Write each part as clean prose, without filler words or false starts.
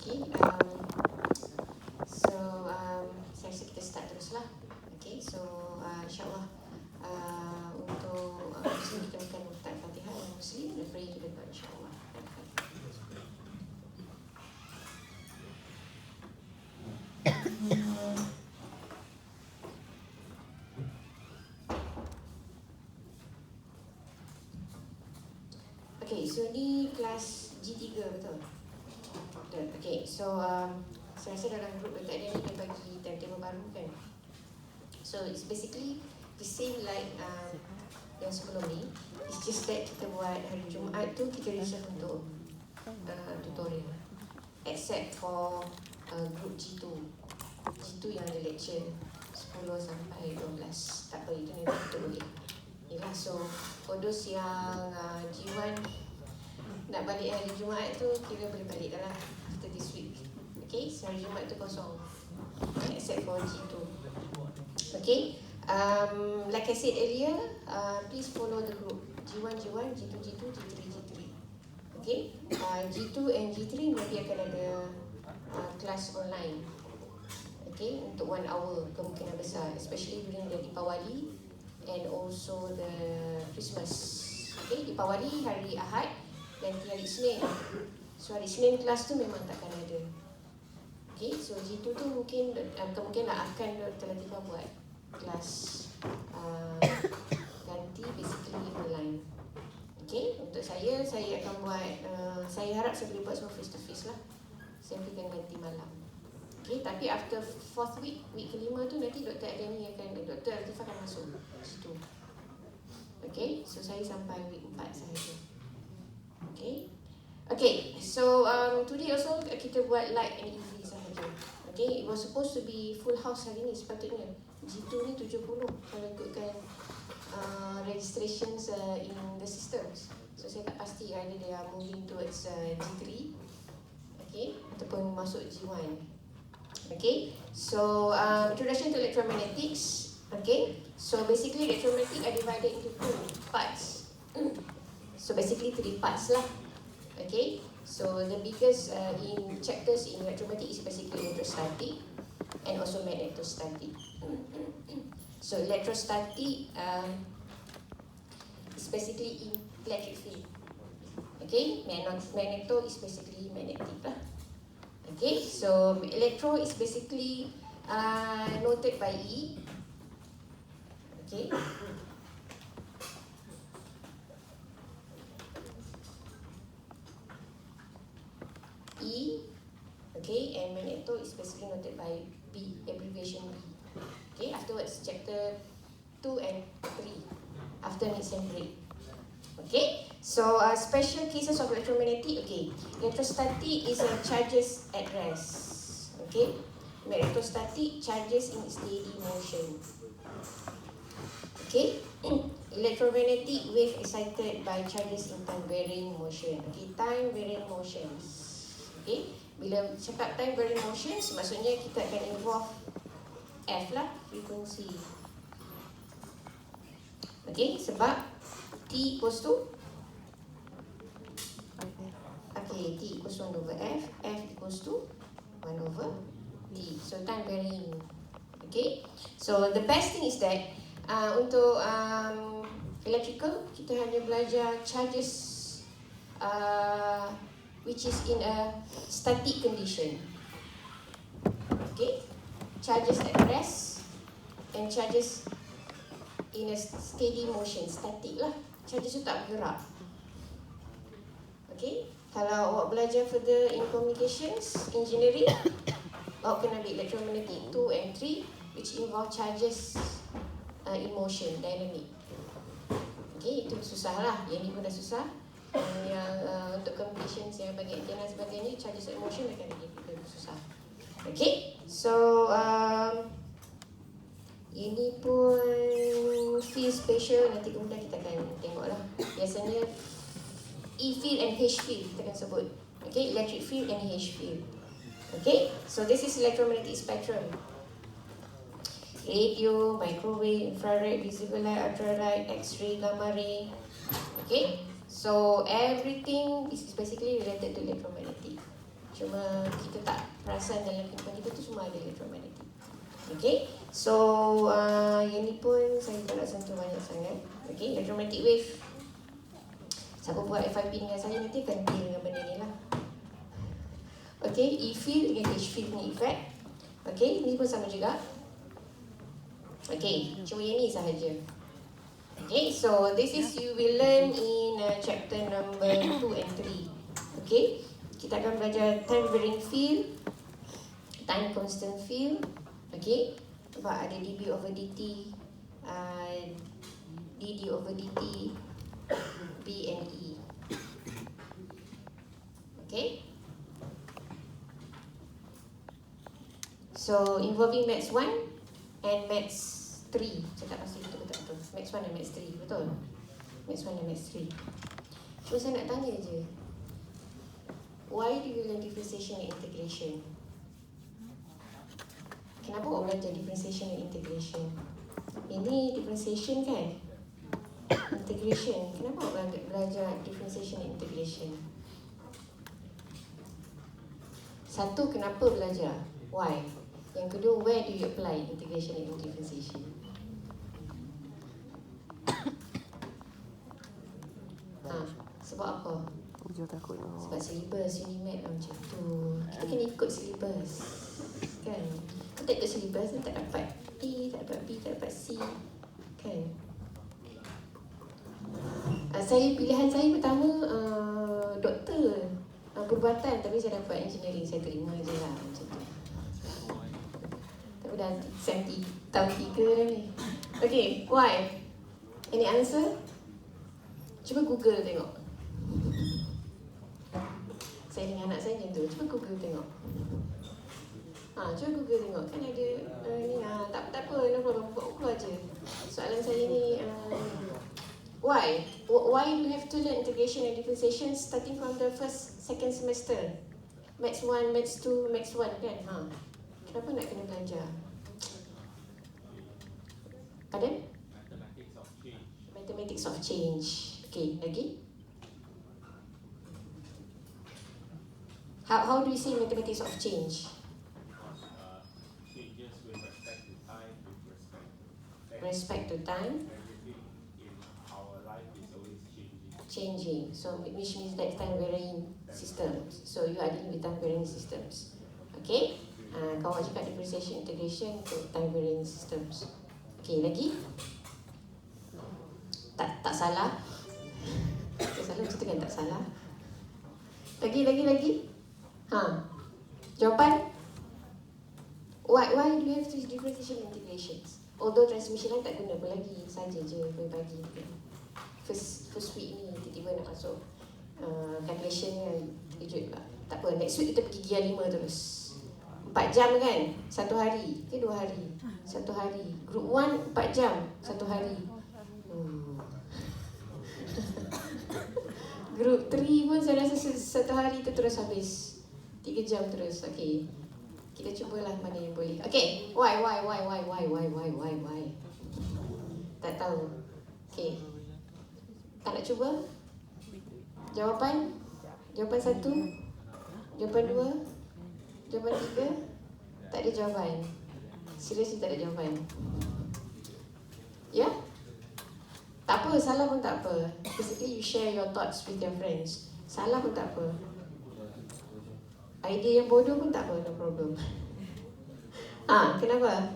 Okay, saya rasa kita start terus lah. Okay, so insyaAllah untuk Muslim kita akan minta Fatihah yang Muslim dan pray to the God insyaAllah. Okay, so ni kelas G3 betul? Betul. Okay, so saya rasa dalam group dekat dia ni dia bagi timetable baru kan. So it's basically the same like yang sebelum ni. It's just that kita buat hari Jumaat tu kita reserve untuk tutorial. Except for group G2. G2 yang ada lecture 10 sampai 12. Tak apa, itu ni betul boleh. Yelah, so for those yang G1 nak balik hari Jumaat tu, kira boleh balik dah lah after this week. Okay, so hari Jumaat tu kosong except for G2. Okay, like I said earlier, please follow the group G1, G1, G2, G2, G3, G3. Okay, G2 and G3 nanti akan ada kelas online. Okay, untuk 1 hour kemungkinan besar, especially during the Deepawali and also the Christmas. Okay, Deepawali hari Ahad, nanti hari Isnin. So hari Isnin kelas tu memang takkan ada. Okay, so G2 tu mungkin kemungkinan akan tiba-tiba buat kelas ganti basically online. Okay, untuk saya akan buat saya harap saya boleh buat semua face to face lah. Saya akan ganti malam. Okay, tapi after 4th week kelima tu nanti Dr. Adani Dr. Latifah akan masuk situ. Okay, so saya sampai week 4 sahaja. Okay, so today also kita buat light and easy sahaja. Okay, it was supposed to be full house hari ni sepatutnya. G2 ni 70 kalau ikutkan registrations in the systems. So saya tak pasti ada dia moving towards G3. Okay, ataupun masuk G1. Okay, so introduction to electromagnetics. Okay, so basically electromagnetic are divided into 2 parts. So basically 3 parts lah. Okay, so the biggest in chapters in electromagnetic is basically electrostatic and also magnetostatic. So electrostatic is basically in electric field. Okay, magneto is basically magnetic lah. Okay, so electro is basically noted by E. Okay. E, okay, and magneto is basically noted by B, abbreviation B. Okay, afterwards chapter 2 and 3 after mid-sem break. Okay, so special cases of electromagnetic. Okay, electrostatic is charges at rest. Okay, magnetostatic charges in steady motion. Okay, electromagnetic wave excited by charges in time varying motion. Okay, time varying motions. Okay, bila cakap time varying motions, maksudnya kita akan involve F lah, frekuensi. Okay, sebab T equals to okay, T equals 1 over F, F equals to 1 over T. So time varying. Okay, so the best thing is that untuk electrical kita hanya belajar charges which is in a static condition. Okay, charges at rest and charges in a steady motion, static lah. Charges tu tak bergerak. Okay, kalau awak belajar further in communications engineering, awak kena ambil electromagnetic 2 and 3 which involve charges in motion, dynamic. Okay, itu susah lah. Yang ni pun dah susah. Yang untuk communications yang bagi antenna sebagainya, charges in motion akan lebih susah. Okay, so ini pun field spatial, nanti kemudian kita akan tengok lah. Biasanya E field and H field kita akan sebut. Okay, electric field and H field. Okay, so this is electromagnetic spectrum. Radio, microwave, infrared, visible light, ultraviolet, X-ray, gamma ray. Okay, so everything is basically related to electromagnetic. Cuma kita tak perasan dalam kehidupan kita tu semua ada elektromagnetik. Okay, so yang ni pun saya tak nak sentuh banyak sangat. Okay, electromagnetic wave. Siapa buat FIP dengan saya nanti akan deal dengan benda ni lah. Okay, E field dengan H field ni effect. Okay, ni pun sama juga. Okay, cuma yang ni sahaja. Okay, so this is you will learn in chapter number 2 and 3. Okay, kita akan belajar time varying field, time constant field. Okay, sebab ada dB over dt, dd over dt, B and E. Okay, so involving maths 1 and maths 3. Cakap pasti betul tak betul? Maths 1 and maths 3, betul? Maths 1 and maths 3. Cuma saya nak tanya je, why do you learn differentiation and integration? Kenapa awak belajar differentiation and integration? Ini differentiation kan? Integration. Kenapa awak belajar differentiation and integration? Satu, kenapa belajar? Why? Yang kedua, where do you apply integration and differentiation? Sebab apa? Sebab syllabus Unimed macam tu. Kita kena ikut syllabus, kan? Kita tak ikut syllabus, kita tak dapat A, tak dapat B, tak dapat C, kan? Pilihan saya pertama doktor perubatan, tapi saya dapat engineering, saya terima je lah macam tu. Tapi dah tahun 3 dah ni. Okay, why? Any answer? Cuba Google tengok. Saya dengan anak saya macam tu, cuba Google tengok. Cuba Google tengok, kan ada ni, tak apa, no problem, buat je. Soalan saya ni, why do you have to learn integration and differentiation starting from the second semester? Maths 1, Maths 2, Maths 1 kan? Kenapa nak kena belajar? Pardon? Mathematics of change. Okay, lagi? How do you say mathematics of change? Changes with respect to time, Respect to time. Everything in our life is always changing. Changing. So which means that time varying systems. So you are dealing with time varying systems. Okay? Kau cakap differentiation integration untuk time varying systems. Okay, lagi? Tak salah. Tak salah, macam tu kan, tak salah. Lagi. Jawapan? Why do you have to use differentiation integrations? Although transmission line tak guna apa lagi, saja je bagi first week ni tiba-tiba nak masuk calculation kan, kejut pula. Tak apa, next week kita pergi gear 5 terus. 4 jam kan, 1 hari ke 2 hari? 1 hari. Group 1 4 jam, 1 hari. Group 3 pun saya rasa 1 hari tu terus habis. 3 jam terus. Okay, kita cubalah mana yang boleh. Okay, why? Tak tahu. Okay, tak nak cuba? Jawapan 1, jawapan 2, jawapan 3. Tak ada jawapan. Seriously tak ada jawapan. Ya? Tak apa, salah pun tak apa. Basically you share your thoughts with your friends. Salah pun tak apa. Idea yang bodoh pun tak apa, no problem. Kenapa?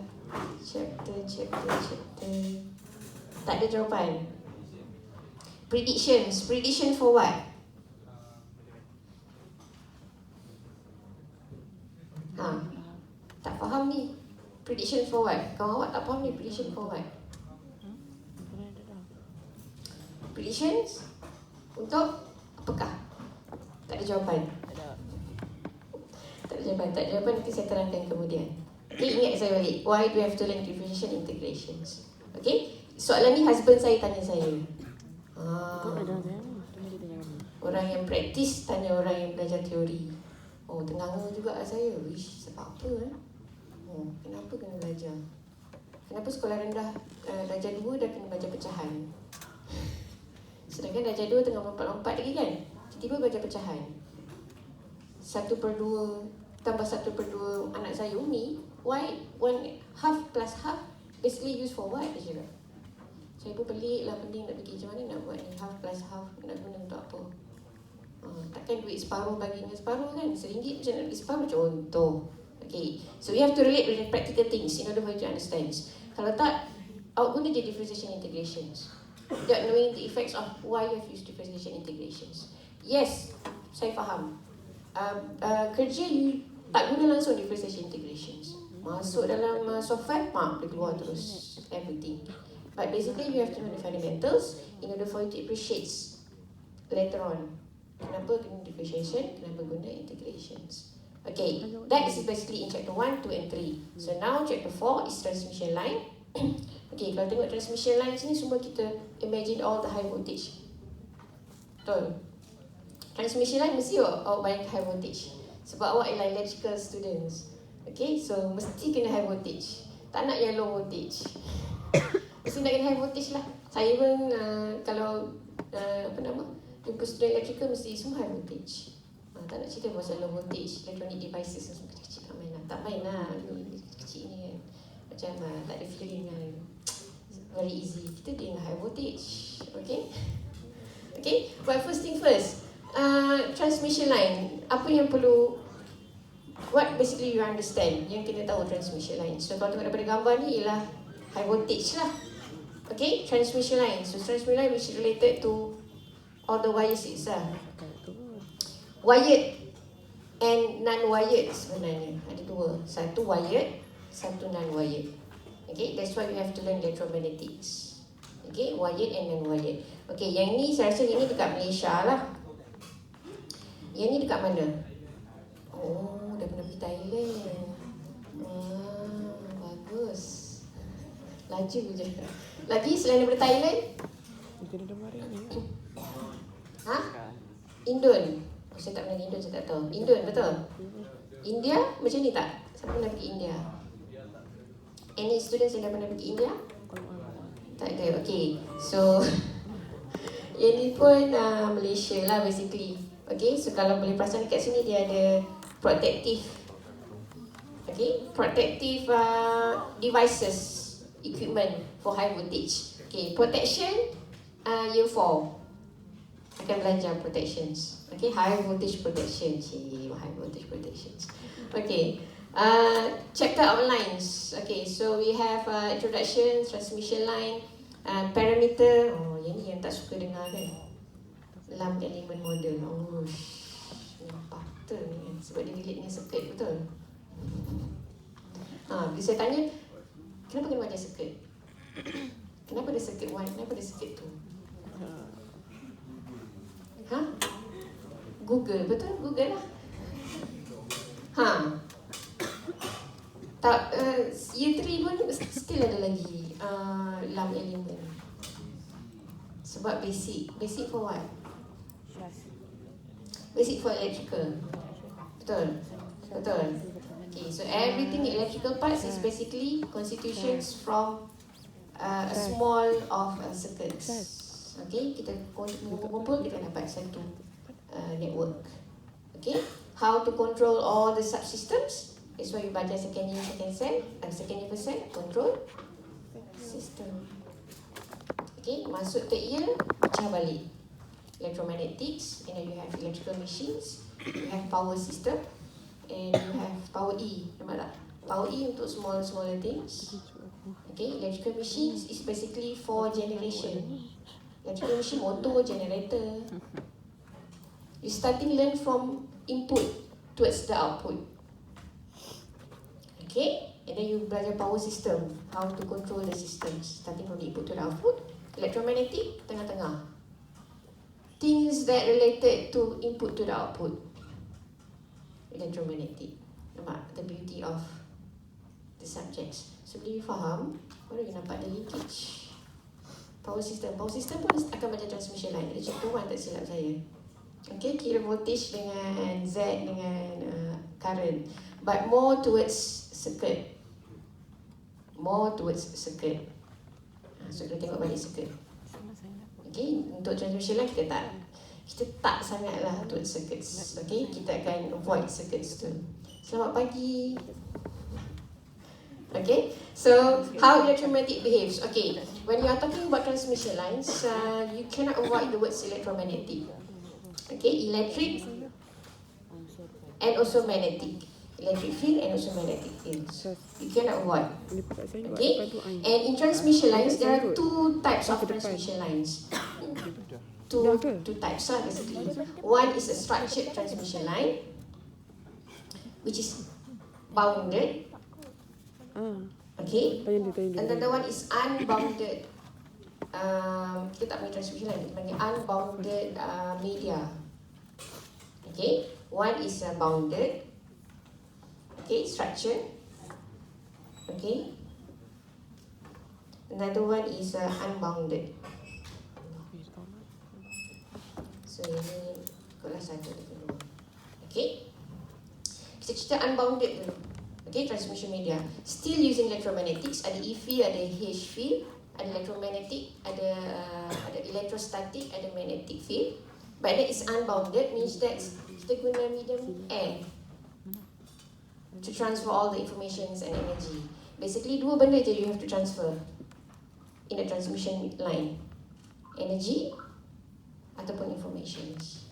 Chapter. Tak ada jawapan. Prediction for what? Tak faham ni. Prediction for what? Kawan awak tak faham ni, prediction for what? Predictions untuk apakah? Tak ada jawapan. Tak ada jawapan, nanti saya terangkan kemudian. Okay, ingat saya balik. Why do you have to learn differentiation integrations? Okay, soalan ni husband saya tanya saya. Orang yang praktis tanya orang yang belajar teori. Tengah juga saya. Sebab apa? Kenapa kena belajar? Kenapa sekolah rendah darjah 2 dah kena baca pecahan? Sedangkan darjah 2 tengah lompat-lompat lagi kan? Tiba-tiba baca pecahan. 1/2 tambah 1/2 anak saya Umi, why 1/2 plus half basically used for what? Dia cakap. Saya pun pelik lah, pening nak fikir macam mana nak buat ni, half plus half nak guna untuk apa. Takkan duit separuh bagi dengan separuh kan, RM1 macam nak bagi separuh contoh. Okay, so we have to relate with the practical things in order for you to understand. Kalau tak, awak guna je differentiation integrations without knowing the effects of why you have used differentiation integrations. Yes, saya faham. Kerja you tak guna langsung differentiation integrations. Masuk dalam software, dia keluar terus everything. But basically you have to know the fundamentals in order for you to appreciate later on kenapa guna differentiation, kenapa guna integrations. Okay, that is basically in chapter 1, 2 and 3. So now chapter 4 is transmission line. Okay, kalau tengok transmission line sini semua kita imagine all the high voltage. Betul? Transmission line mesti awak bayang high voltage. Sebab awak ialah electrical students. Okay, so mesti kena high voltage. Tak nak yang low voltage. Mesti nak kena high voltage lah. Saya pun kalau jumpa student electrical mesti semua high voltage. Tak nak cerita pasal low voltage, electronic devices semua kecil-kecil. Tak main lah. Tak main lah. Kecil ni kan. Macam tak ada feeling kan. Very easy. Kita dengan high voltage. Okay? Okay? But first thing first. Transmission line. Apa yang perlu, what basically you understand, yang kena tahu transmission line. So kalau tengok daripada gambar ni ialah high voltage lah. Okay? Transmission line. So transmission line which is related to all the wires itself. Wired and non-wired sebenarnya. Ada dua. Satu wired, satu non-wired. Okay, that's why we have to learn electromagnetics. Okay, wired and non-wired. Okay, yang ni saya rasa ini dekat Malaysia lah. Yang ni dekat mana? Oh, dah pernah pergi Thailand. Bagus. Laju je. Lagi selain daripada Thailand? Ha? Indon. Saya tak pernah pergi Indon, saya tak tahu. Indon, betul? India, macam ni tak? Siapa pernah pergi India? Any students yang dah pernah pergi India? Tak ada, okay. So, yang ni pun Malaysia lah basically. Okay, so kalau boleh perasan dekat sini dia ada protective. Okay, protective devices, equipment for high voltage. Okay, protection, year 4. Akan belajar protections. Okay, high voltage protection. High voltage protections. Okay, chapter outlines. Okay, so we have introduction, transmission line, parameter. Oh, yang ni yang tak suka dengar kan? Lamp element model. Oh, nampak betul ni kan? Sebab dia relate dengan circuit, betul? Bila saya tanya, kenapa kena belajar circuit? Kenapa ada circuit 1? Kenapa ada circuit 2? Google, betul? Google lah. Tak, year 3 pun still ada lagi lamp element. Sebab basic. Basic for what? Basic for electrical. Betul? Betul. Okay, so everything electrical parts is basically constitutions from a small of circuits. Okay, kita kumpul kita dapat satu network. Okay, how to control all the subsystems? That's why we belajar second year control system. Okay, masuk third year pecah balik electromagnetics, and then you have electrical machines, you have power system, and you have power E. Nampak tak? Power E untuk smaller things. Okay, electrical machines is basically for generation. Electrical machine, motor, generator. You starting learn from input towards the output. Okay, and then you belajar power system, how to control the systems, starting from the input to the output. Electromagnetic, tengah-tengah. Things that related to input to the output. Electromagnetic. Nampak the beauty of the subjects. So bila you faham, baru you nampak the linkage. Power system pun akan belajar transmission line. Ada chapter 1 tak silap saya. Okay, kira voltage dengan Z dengan current. But more towards circuit. So kita tengok balik circuit. Okay, untuk transmission line kita tak. kita tak sangatlah untuk circuits. Okay, kita akan avoid circuits tu. Selamat pagi. Okay, so how electromagnetic behaves. Okay, when you are talking about transmission lines, you cannot avoid the words electromagnetic. Okay, electric and also magnetic. Electric field and also magnetic fields. You cannot avoid. Okay, and in transmission lines, there are two types of transmission lines. Two types basically. One is a structured transmission line, which is bounded. Okay. Another one is unbounded. Kita tak panggil transmission line, kita panggil unbounded media. Okay. One is bounded. Okay, structure. Okay. Another one is unbounded. So ini kelas satu dulu. Okay. Kita cerita unbounded dulu. Okay, transmission media. Still using electromagnetics. Ada E field, ada H field, ada electromagnetic, ada electrostatic, ada magnetic field. But that is unbounded, means that kita guna medium air to transfer all the informations and energy. Basically, dua benda je you have to transfer in a transmission line. Energy ataupun informations.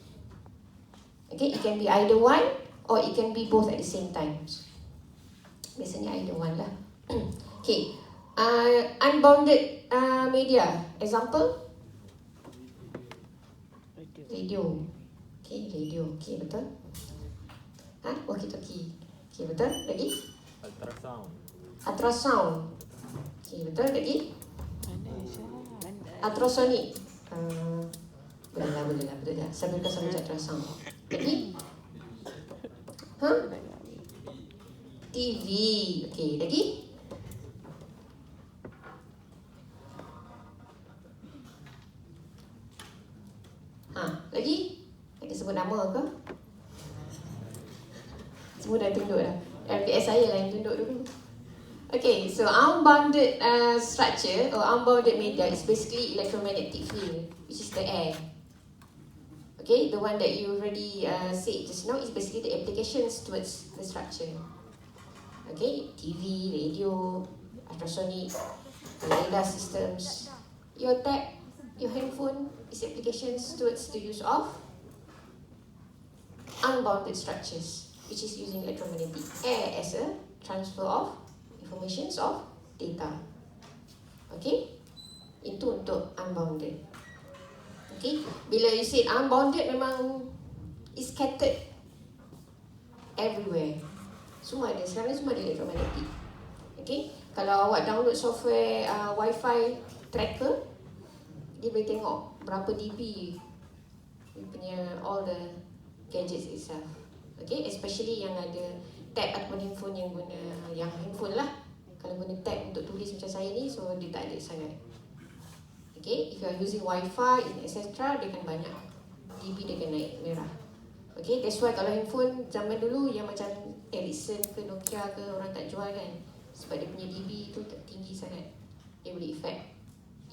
Okay, it can be either one or it can be both at the same time. Biasanya either one lah. Okay, unbounded media. Example? Radio. Okay, radio. Okay, betul? Walkie-talkie. Okay, betul? Lagi? Ultrasound. Ultrasound. Okay, betul? Lagi? Ultrasonic. Boleh lah, betul dah. Saya berikan sama macam ultrasound. Lagi? TV. Okay, lagi? Lagi? Ada sebut nama ke? Semua dah tunduk dah. LPS saya lah yang tunduk dulu. Okay, so unbounded structure or unbounded media is basically electromagnetic field, which is the air. Okay, the one that you already said just now is basically the applications towards the structure. Okay, TV, radio, ultrasonic, radar systems. Your tab, your handphone is applications towards the use of unbounded structures, which is using electromagnetic air as a transfer of informations of data. Okay, itu untuk unbounded. Okay, bila you say unbounded, memang is scattered everywhere. Semua ada, sekarang semua ada electromagnetic. Okay, kalau awak download software Wi-Fi tracker, dia boleh tengok berapa dB you punya all the gadgets itself. Okay, especially yang ada tab ataupun handphone yang guna yang handphone lah. Kalau guna tab untuk tulis macam saya ni, so dia tak ada sangat. Okay, if you are using Wi-Fi etc, dia akan banyak dB, dia akan naik merah. Okay, that's why kalau handphone zaman dulu yang macam Ericsson ke Nokia ke, orang tak jual kan, sebab dia punya dB tu tak tinggi sangat. Dia boleh affect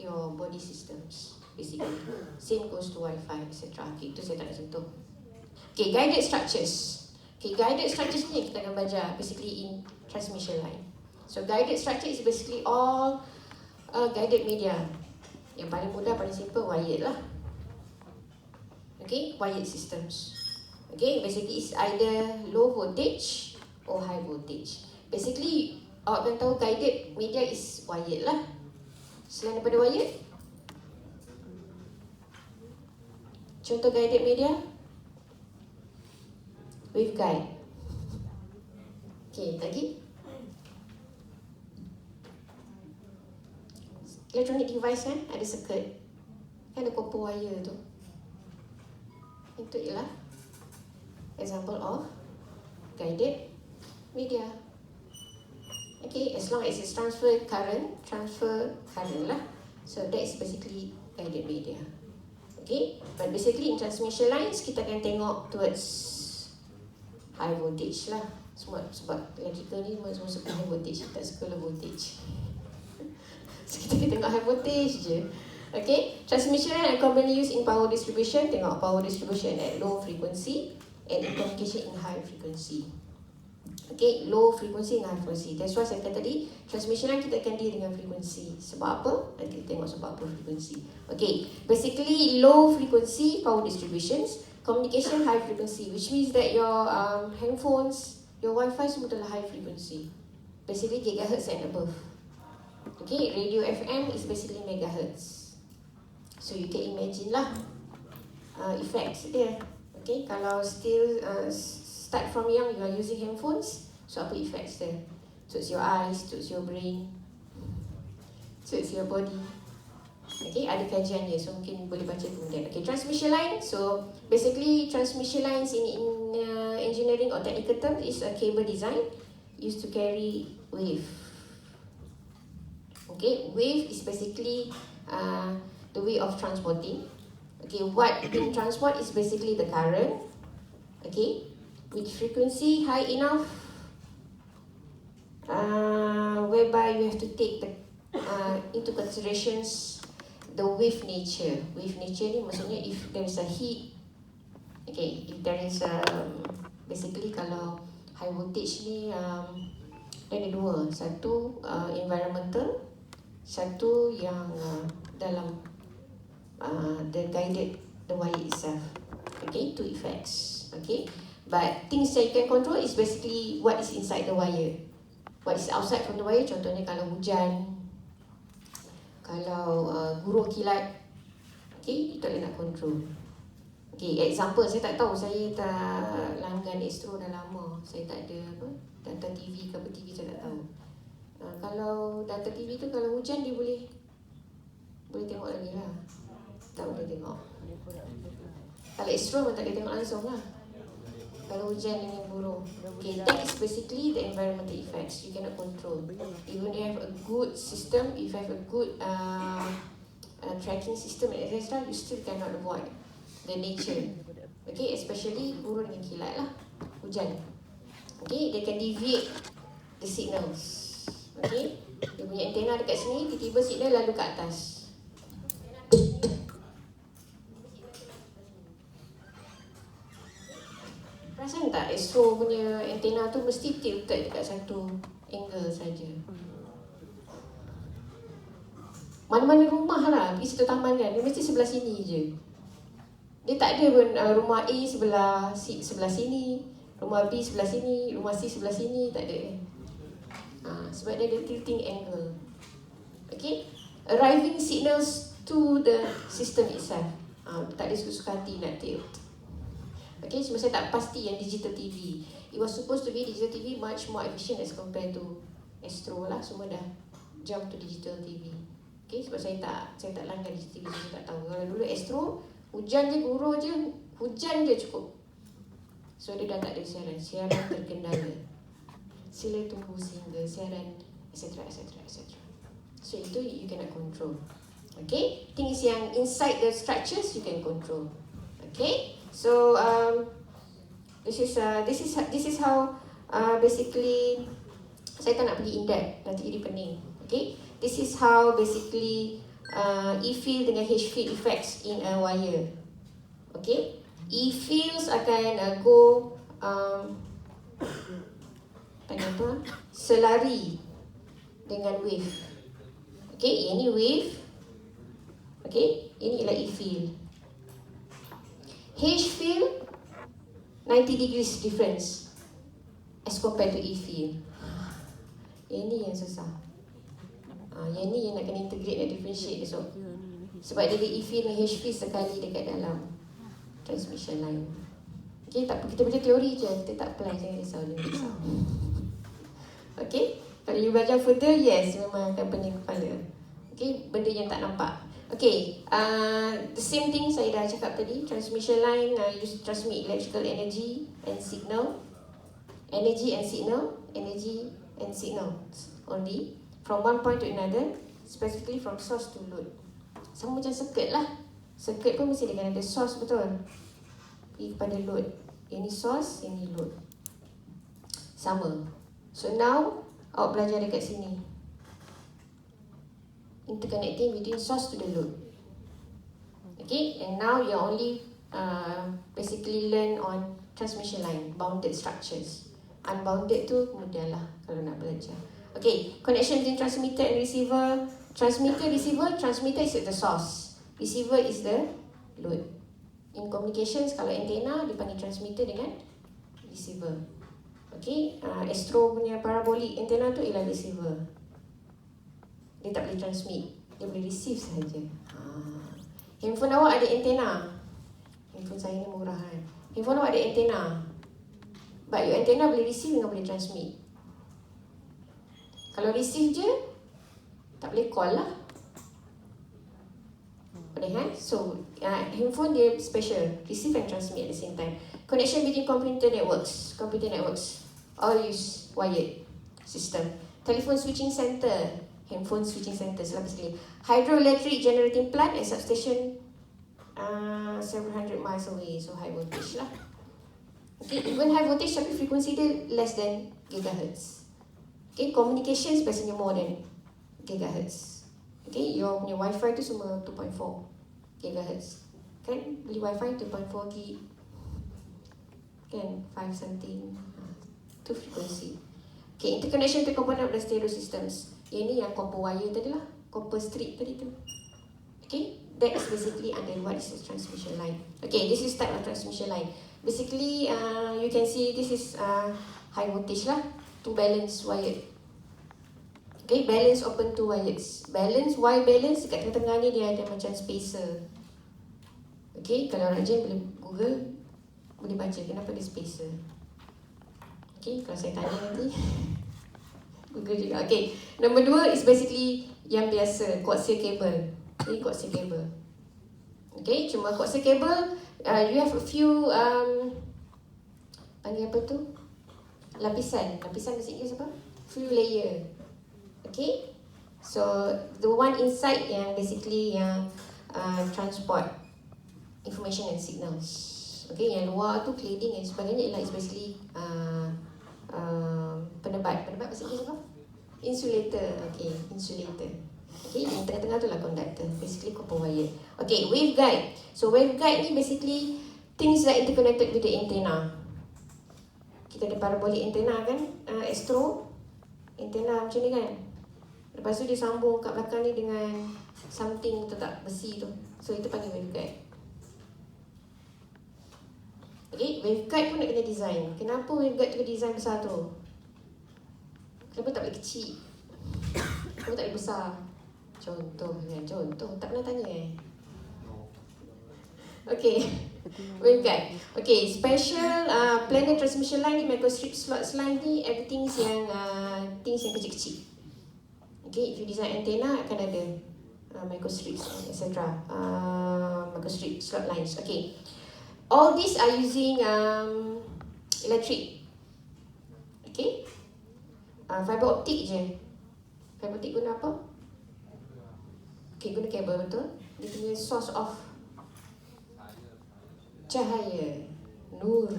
your body systems basically. Same goes to Wi-Fi etc. Okay, itu saya tak nak sentuh. Okay, guided structures. Okay, guided structures ni kita akan belajar basically in transmission line. So guided structure is basically all guided media. Yang paling mudah, paling simple, wired lah. Okay, wired systems. Okay, basically it's either low voltage or high voltage. Basically, awak akan tahu guided media is wired lah. Selain daripada wired, contoh guided media, waveguide. Okay, lagi? Electronic device kan, ada circuit. Kan ada copper wire tu. Itu ialah example of guided media. Okay, as long as it's transfer current lah. So that's basically guided media. Okay, but basically in transmission lines, kita akan tengok towards high voltage lah. Semua sebab electrical ni semua suka high voltage, tak suka low voltage. So kita tengok high voltage je. Okay, transmission line are commonly used in power distribution. Tengok power distribution at low frequency and in communication in high frequency. Okay, low frequency and high frequency. That's why saya kata tadi, transmission line kita akan deal dengan frequency. Sebab apa? Nanti kita tengok sebab apa frequency. Okay, basically low frequency power distributions, communication high frequency, which means that your handphones, your Wi-Fi semua adalah high frequency. Basically gigahertz and above. Okay, radio FM is basically megahertz. So you can imagine lah effects dia. Okay, kalau still start from young you are using handphones, so apa effects there? So it's your eyes, so it's your brain, so it's your body. Okay, ada kajian dia, so mungkin boleh baca kemudian. Okay, transmission line. So basically transmission lines in engineering or technical terms is a cable design used to carry wave. Okay, wave is basically the way of transporting. Okay, what being transport is basically the current. Okay, with frequency high enough, whereby you have to take the into considerations the wave nature. Wave nature ni maksudnya if there is a heat. Okay, if there is basically kalau high voltage ni ada dua, satu environmental, satu yang dalam the guided the wire itself. Okay, two effects. Okay, but things that you can control is basically what is inside the wire. What is outside from the wire, contohnya kalau hujan, kalau gurun kilat, okay, itu tak nak control. Okay, example, saya tak tahu, saya tak langgan Astro dah lama. Saya tak ada apa, data TV ke apa TV saya tak tahu. Kalau data TV tu kalau hujan dia boleh tengok lagi lah. Tak boleh tengok. Kalau Astro pun tak boleh tengok langsung lah. Kalau hujan dengan burung. Okay, that is basically the environmental effects you cannot control. Even if you have a good system, if you have a good tracking system etc., you still cannot avoid the nature. Okay, especially burung dengan kilat lah, hujan. Okay, they can deviate the signals. Okay, dia punya antena dekat sini, tiba-tiba signal lalu ke atas. Perasan tak Astro punya antena tu mesti tilted dekat satu angle saja. Mana-mana rumah lah, pergi situ taman kan, dia mesti sebelah sini je. Dia tak ada pun rumah A sebelah sini, rumah B sebelah sini, rumah C sebelah sini, tak ada. Sebab dia ada tilting angle. Okay, arriving signals to the system itself. Tak ada suka-suka hati nak tilt. Okay, cuma saya tak pasti yang digital TV. It was supposed to be digital TV much more efficient as compared to Astro lah. Semua dah jump to digital TV. Okay, sebab saya tak langgan digital TV, saya tak tahu. Kalau dulu Astro, hujan je, guru je, hujan je cukup. So dia dah tak ada siaran terkendala. Sila tunggu sehingga siaran etc. So itu you cannot control. Okay, things yang inside the structures you can control. Okay. So this is how basically saya tak nak pergi in depth, nanti jadi pening. Okay, this is how basically E field dengan H field effects in a wire. Okay, E fields akan go selari dengan wave. Okay, ini wave. Okay, ini ialah E field. H field 90 degrees difference as compared to E field. Ini yang susah. Yang ni yang nak kena integrate dan differentiate esok. Sebab dia ada E field dan H field sekali dekat dalam transmission line. Okay, tak apa, kita baca teori je, kita tak apply, jangan risau. Okay, kalau you belajar further, yes, memang akan pening kepala. Okay, benda yang tak nampak. Okay, the same thing saya dah cakap tadi. Transmission line used to transmit electrical energy and signal. Energy and signal only from one point to another, specifically from source to load. Sama macam circuit lah. Circuit pun mesti dengan ada source, betul? Pergi kepada load. Ini source, ini load. Sama. So now, awak belajar dekat sini. Interconnecting between source to the load. Okay, and now you only basically learn on transmission line, bounded structures. Unbounded tu kemudian lah kalau nak belajar. Okay, connection between transmitter and receiver. Transmitter, receiver, transmitter is the source. Receiver is the load. In communications, kalau antena dipanggil transmitter dengan receiver. Okay, Astro punya parabolic antena tu ialah receiver. Dia tak boleh transmit, dia boleh receive sahaja. Handphone awak ada antena. Handphone saya ni murah kan. Handphone awak ada antena. But your antena boleh receive dengan boleh transmit. Kalau receive je, tak boleh call lah. Boleh kan? So, handphone dia special. Receive and transmit at the same time. Connection between computer networks. Computer networks all use wired system. Telephone switching center. Handphone switching center. Selapas sekali. Hydroelectric generating plant and substation several hundred miles away. So, high voltage lah. Okay, even high voltage tapi frekuensi dia less than gigahertz. Okay, communications biasanya more than gigahertz. Okay, your punya wifi tu semua 2.4 gigahertz. Kan, beli wifi 2.4 gig. Kan, 5 something. Tu frekuensi. Okay, interconnection to component of the stereo systems. Yang ni yang copper wire tadi lah. Copper strip tadi tu. Okay, that's basically under what is the transmission line. Okay, this is type of transmission line. Basically, you can see this is high voltage lah. To balance wired. Okay, balance open to wires. Balance, why balance? Dekat tengah-tengah ni dia ada macam spacer. Okay, kalau Rajan boleh Google, boleh baca kenapa dia spacer. Okay, kalau saya tanya nanti Google juga. Okay, number 2 is basically yang biasa, coaxial cable. Ini coaxial cable. Okay, cuma coaxial cable, you have a few panggil apa tu? Lapisan bahasa Inggeris apa? Few layer. Okay, so the one inside yang basically yang transport information and signals. Okay, yang luar tu cladding dan sebagainya ialah basically penebat bahasa Inggeris apa? Insulator. Okay, insulator. Okay, yang tengah-tengah tu lah conductor, basically copper wire. Okay, waveguide. So waveguide ni basically things that interconnected with the antenna. Kita ada parabolic antenna kan, Astro antenna macam ni kan. Lepas tu dia sambung kat belakang ni dengan something tu tak, besi tu. So itu panggil waveguide. Okay, waveguide pun nak kena design. Kenapa waveguide tu kena design besar tu? Kenapa tak boleh kecil? Kenapa tak boleh besar? Contoh, tak pernah tanya Okay, waveguide. Okay, special planar transmission line ni, microstrip slots line ni, everything yang things yang kecil-kecil. Okay, if you design antenna akan ada microstrips, etc. Microstrip slot lines. Okay, all these are using electric. Okay, fiber optic je. Fiber optic guna apa? Okay, guna kabel betul. Dia punya source of cahaya, nur.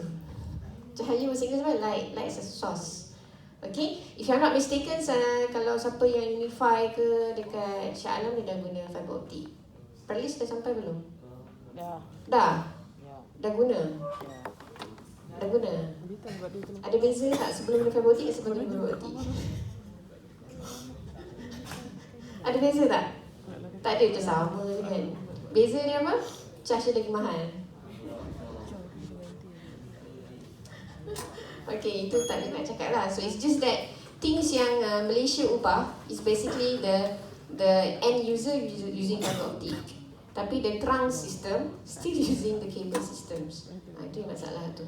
Cahaya bahasa Inggeris apa? Light as a source. Okay, if I'm not mistaken, kalau siapa yang Unify ke dekat Shah Alam dia dah guna fiber optic. Perlis dah sampai belum? Dah? Dah guna? Dah guna? Ada beza tak sebelum guna fiber optic dan sebelum guna fiber optic? Ada beza tak? Tak ada, tu sama kan. Beza dia apa? Charge dia lagi mahal. Okay, itu tak ada nak cakap lah. So it's just that things yang Malaysia ubah is basically the end user using fiber optic. Tapi the trunk system still using the cable systems. Itu yang masalah tu.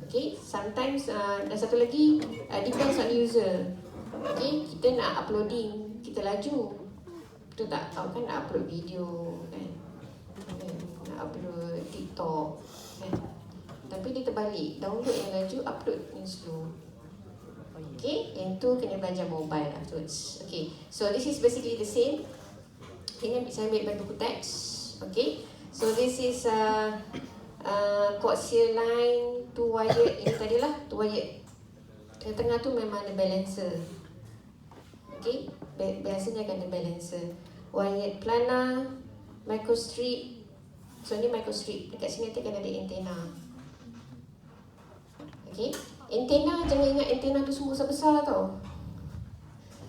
Okay, sometimes dan satu lagi depends on user. Okay, kita nak uploading, kita laju. Betul tak? Tahu kan nak upload video kan? Nak upload TikTok kan? Tapi dia terbalik, download yang laju, upload yang slow. Okay, yang tu kena belajar mobile afterwards. Okay, so this is basically the same. Ini saya ambil dari buku teks. Okay, so this is coaxial line, 2 wired. Ini tadilah 2 wired. Yang tengah tu memang ada balancer. Okay, biasanya akan ada balancer. Wired planar, microstrip, So ni microstrip. Dekat sini nanti akan ada antena. Okay. Antena, jangan ingat antena tu semua besar-besar tau.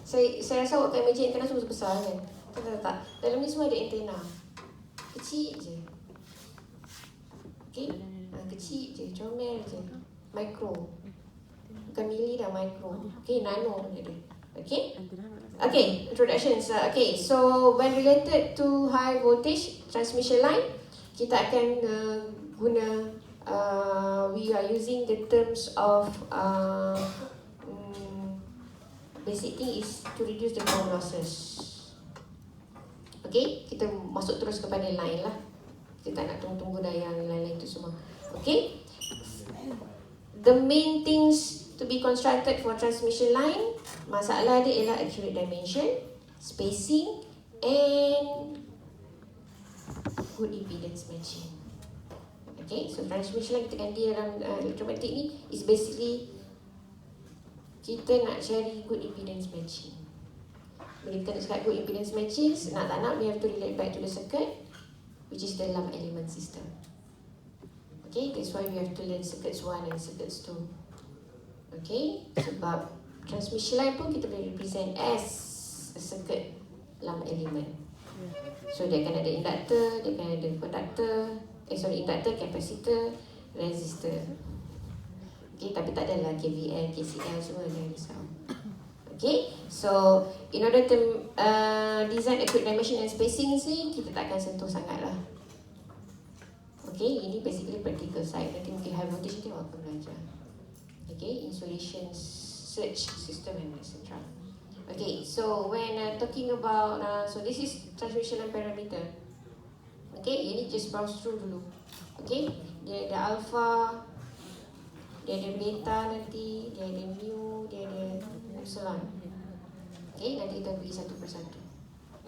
Saya rasa awak akan imagine antena semua besar kan. Tak. Dalam ni semua ada antena. Kecil je. Okay. Kecil je, comel je. Micro. Bukan mili dah, micro. Okay, nano punya dia. Okay. Okay, introductions. Okay, so when related to high voltage transmission line, kita akan we are using the terms of basic thing is to reduce the power losses. Okay, kita masuk terus kepada line lah. Kita tak nak tunggu-tunggu dah yang lain-lain tu semua. Okay, the main things to be constructed for transmission line, masalah dia ialah accurate dimension, spacing and good impedance matching. Okay, so transmission line kita ganti dalam elektromagnetik ni is basically kita nak cari good impedance matching. Bila kita nak cakap good impedance matching, nak tak nak we have to relate back to the circuit, which is the lump element system. Okay, that's why we have to learn circuits 1 and circuits 2. Okay, sebab transmission line pun kita boleh represent as a circuit lump element. So dia akan ada inductor, dia akan ada conductor, inductor, capacitor, resistor. Okay, tapi tak adalah KVL, KCL semua jangan risau. Okay, so in order to design accurate dimension and spacing ni kita tak akan sentuh sangat lah. Okay, ini basically practical side. Nanti mungkin high voltage nanti awak akan belajar. Okay, insulation search system and etc. Okay, so when talking about so this is transmission line parameter. Okay, ini just browse through dulu. Okay, dia ada alpha, dia ada beta nanti, dia ada mu, dia ada epsilon. Okay, nanti kita pergi satu persatu.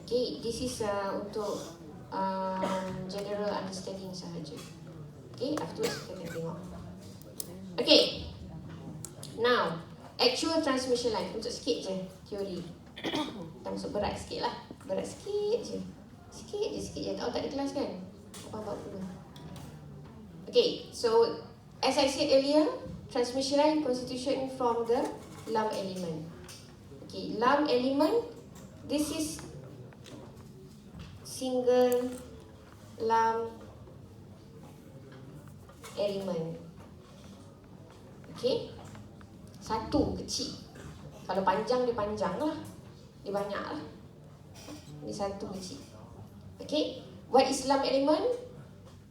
Okay, this is untuk general understanding sahaja. Okay, afterwards kita akan tengok. Okay, now actual transmission line, untuk sikit je teori. Kita masuk berat sikit lah. Berat sikit je. Sikit je. Oh, tak ada kelas kan? Apa-apa dulu. Okay, so as I said earlier, transmission line constitution from the lump element. Okay, lump element, this is single lump element. Okay, satu kecil. Kalau panjang dia panjang lah, dia banyak lah. Ini satu kecil. Okay, what is lump element?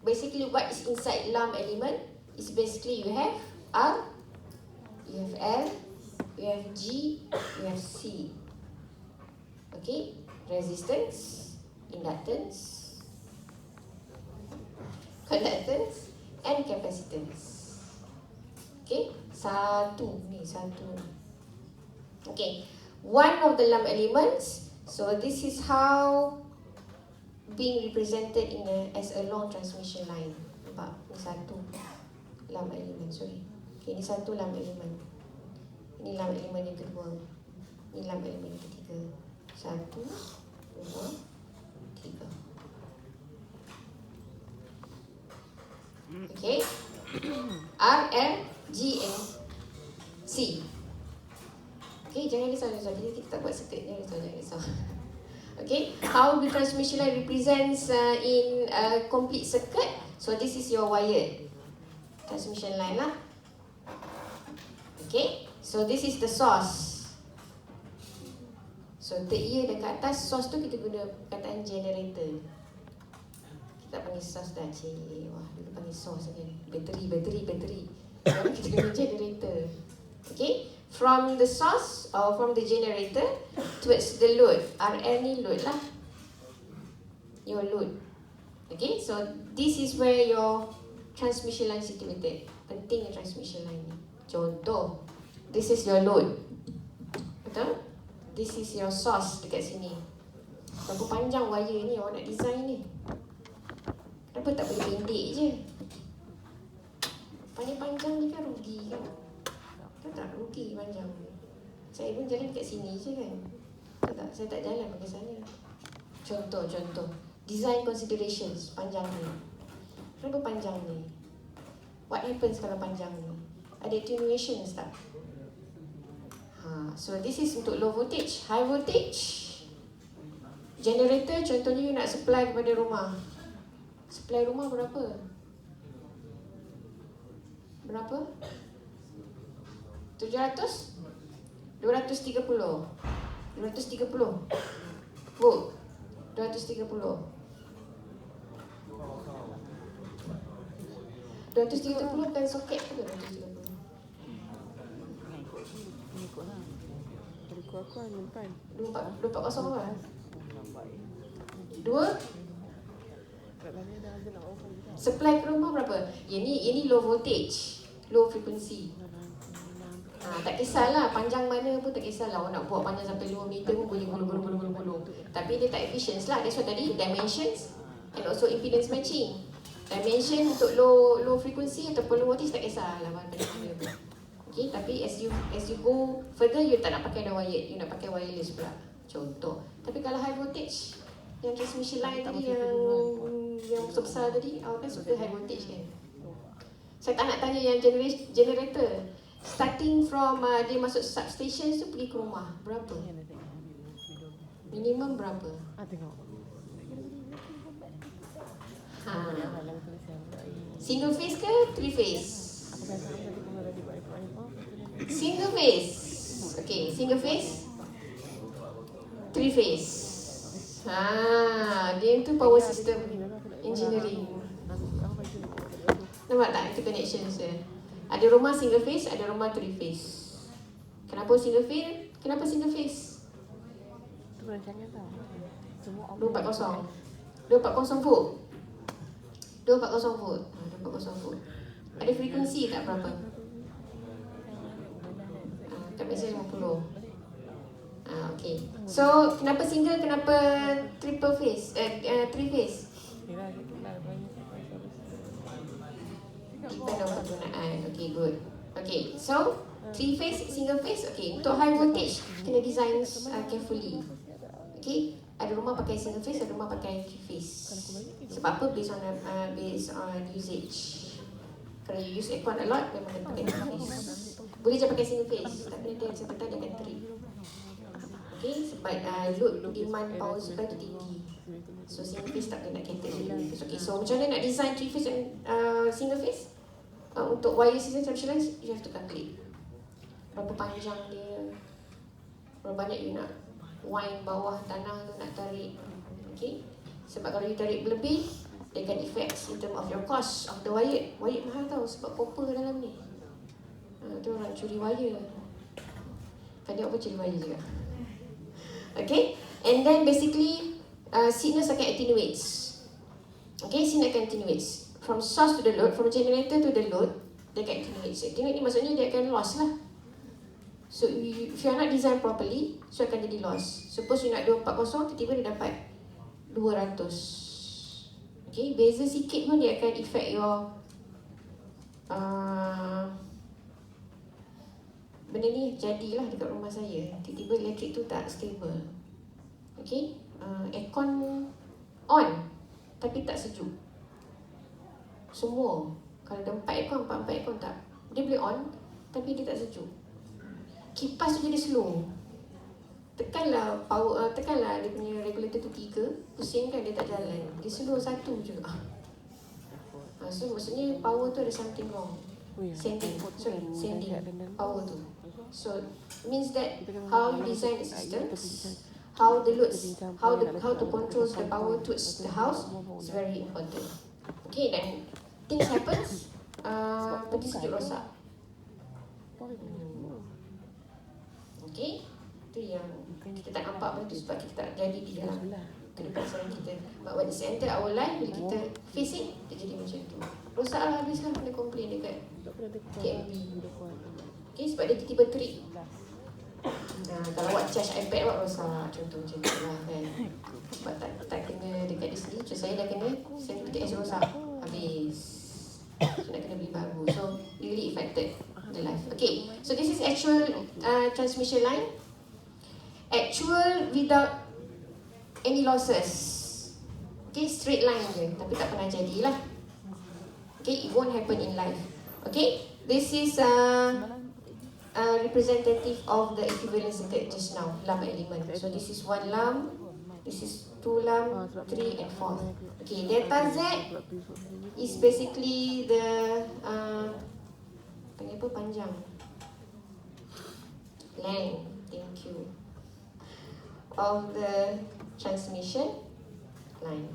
Basically what is inside lump element is basically you have R, you have L, you have G, you have C. Okay, resistance, inductance, conductance and capacitance. Okay, satu. Okay, one of the lump elements. So this is how being represented as a long transmission line. Nampak? Ini satu lump element. Sorry. Okay, ini satu lump element. Ini lump element yang kedua. Ini lump element yang ketiga. 1, 2, 3. Okay. R, L, G and C. Okay, jangan risau. Kita tak buat circuit. Jangan risau. Okay, how the transmission line represents in a complete circuit. So this is your wired transmission line lah. Okay, so this is the source. So third year dekat atas source tu kita guna perkataan generator. Kita panggil source dah, cik. Wah, dulu panggil source kan. Bateri. Sekarang kita guna generator. Okay, from the source or from the generator towards the load. RL ni load lah. Your load. Okay, so this is where your transmission line situated. Penting transmission line ni. Contoh, this is your load. Betul? This is your source dekat sini. Berapa panjang wire ni awak nak design ni? Kenapa tak boleh pendek je? Panjang ni kan rugi kan? Kan tak rugi panjang. Saya pun jalan kat sini je kan? Tak, saya tak jalan pergi sana. Contoh. Design considerations panjang ni. Kenapa panjang ni? What happens kalau panjang ni? Ada attenuation tak? So this is untuk low voltage. High voltage, generator contohnya you nak supply kepada rumah. Supply rumah berapa? Berapa? 700? 230 volt. 230 bukan soket ke 230? Ikutlah. Ikut aku hanya depan. 240 kan? 2 Kat tadi ada nak open juga. supply ke rumah berapa? Ini low voltage, low frequency. Tak kisahlah panjang mana pun tak kisahlah. Orang nak buat panjang sampai 5 meter pun boleh gulung. Tapi dia tak efficient lah. That's why tadi dimensions and also impedance matching. Dimension untuk low frequency ataupun low voltage tak kisahlah panjang mana pun. Okay, tapi as you go further, you tak nak pakai the wired, you nak pakai wireless pula. Contoh. Tapi kalau high voltage, yang transmission line tadi yang besar tadi, awak kan suka high voltage kan? Saya tak nak tanya yang generator. Starting from dia masuk substation tu pergi ke rumah, berapa? Minimum berapa? Tengok. Single phase ke three phase? Apa kata tadi pun ada di bawah. Single phase. Okay, single phase. Three phase. Dia tu power system engineering. Nampak tak interconnections dia? Ada rumah single phase, ada rumah three phase. Kenapa single phase? Kenapa single phase? Tu rancangan tau. Semua 240. 240 volt. 240 volt. 240 volt. Ada frekuensi tak berapa? Tak biasa 50. Okay. So, kenapa single, kenapa triple phase? Three phase? Depend on penggunaan. Okay, good. Okay, so three phase, single phase. Okay, untuk high voltage kena design carefully. Okay, ada rumah pakai single phase, ada rumah pakai three phase. Sebab apa? Based on usage. Kalau you use aircon a lot, memang kena pakai three phase. Boleh je pakai single phase, tapi nanti ada sebentar dia akan trip. Okay, sebab load demand power supply tu tinggi. So single phase tak kena cater. Okay, so macam mana nak design three phase and single phase? Untuk wire system transmission lines, you have to calculate berapa panjang dia, berapa banyak you nak wind bawah tanah tu nak tarik. Okay, sebab kalau you tarik berlebih, dia akan effects in term of your cost of the wire. Wire mahal tau sebab copper dalam ni. Tu orang curi wire. Tadi apa curi wire juga. Okay, and then basically signals akan attenuates. Okay, signal akan attenuates from source to the load, from generator to the load, dia akan attenuates. Attenuate ni maksudnya dia akan loss lah. So if you are not designed properly, so akan jadi loss. Suppose you nak 240, tiba-tiba dia dapat 200. Okay, beza sikit pun dia akan affect your benda ni jadilah dekat rumah saya. Tiba-tiba elektrik tu tak stable. Okay, aircon on tapi tak sejuk. Semua. Kalau ada 4 aircon tak. Dia boleh on tapi dia tak sejuk. Kipas tu jadi slow. Tekanlah power, tekanlah dia punya regulator tu 3, pusingkan dia tak jalan. Dia slow 1 je. So maksudnya power tu ada something wrong. Sending power tu. So means that how you design the systems, how the loads, how to control the power towards the house is very important. Okay, then things happens, peti sejuk rosak. Okay, tu yang kita tak nampak pun tu sebab kita tak jadi di dalam kehidupan kita. But when it's enter our life, bila kita face it, dia jadi macam tu. Rosak lah, habis lah kena complain dekat KMB. Okay, sebab dia tiba-tiba trip. Kalau awak charge iPad awak rosak, contoh macam tu lah kan. Sebab tak kena dekat dia sendiri. Macam saya dah kena, saya BTS rosak, habis. So nak kena beli baru. So really affected the life. Okay, so this is actual transmission line. Actual without any losses. Okay, straight line je, tapi tak pernah jadilah. Okay, it won't happen in life. Okay, this is representative of the equivalent circuit just now, lump element. So this is one lump, this is two lump, 3 and 4. Okay, delta Z is basically the panggil apa, panjang, length, thank you, of the transmission line.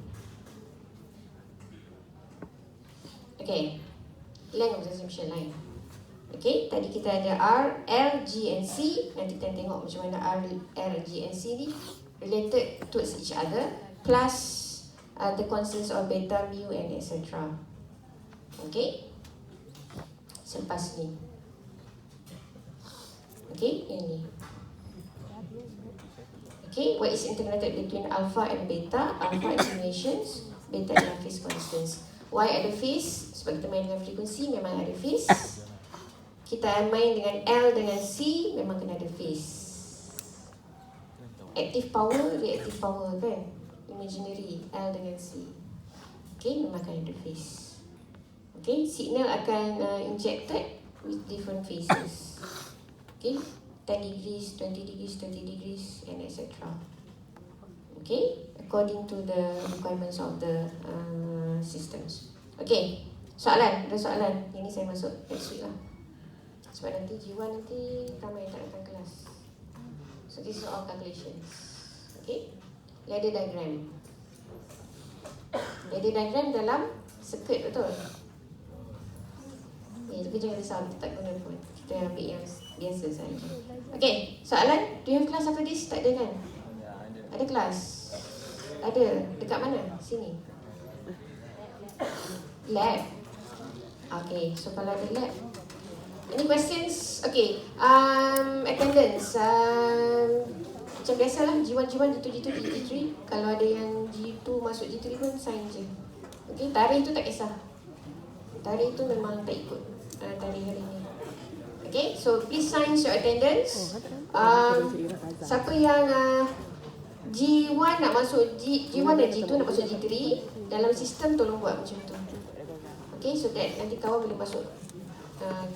Okay, length of the transmission line. Okay, tadi kita ada R, L, G and C. Nanti kita tengok macam mana R, L, G and C ni related towards each other, plus the constants of beta, mu and etc. Okay, selepas ni. Okay, yang ni. Okay, what is integrated between alpha and beta? Alpha estimations, beta adalah phase constants. Why ada phase? Sebab kita main dengan frekuensi, memang ada phase. Kita main dengan L dengan C, memang kena ada phase. Active power, reactive power kan? Imaginary, L dengan C. Okay, memang akan ada phase. Okay, signal akan injected with different phases. Okay, 10 degrees, 20 degrees, 30 degrees and etc. Okay, according to the requirements of the systems. Okay, soalan, ada soalan? Ini saya masuk next week lah. Sebab nanti Jiwan nanti ramai yang tak datang kelas. So this is all calculations. Okay, ladder diagram. Ladder diagram dalam circuit, betul? Tapi jangan risau, kita tak guna pun. Kita ambil yang biasa saja. Okay, soalan? Do you have class after this? Tak ada kan? Ada kelas? Ada. Dekat mana? Sini. Lab. Okay, so kalau ada lab, any questions? Okay, attendance. Macam biasalah, G1, G2, G3. Kalau ada yang G2 masuk G3 pun sign je. Okay, tarikh tu tak kisah. Tarikh tu memang tak ikut tarikh hari ni. Okay, so please sign your attendance. Siapa yang G1 nak masuk G1 dan G2 nak masuk G3, dalam sistem tolong buat macam tu. Okay, so that nanti kawan boleh masuk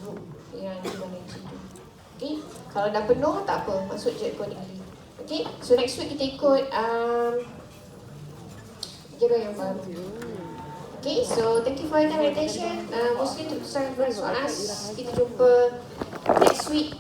group yang G1 dan G2. Okay, kalau dah penuh tak apa, masuk je accordingly. Okay, so next week kita ikut jadual yang baru. Okay, so thank you for your time and attention. Mostly to sign for us. Kita jumpa next week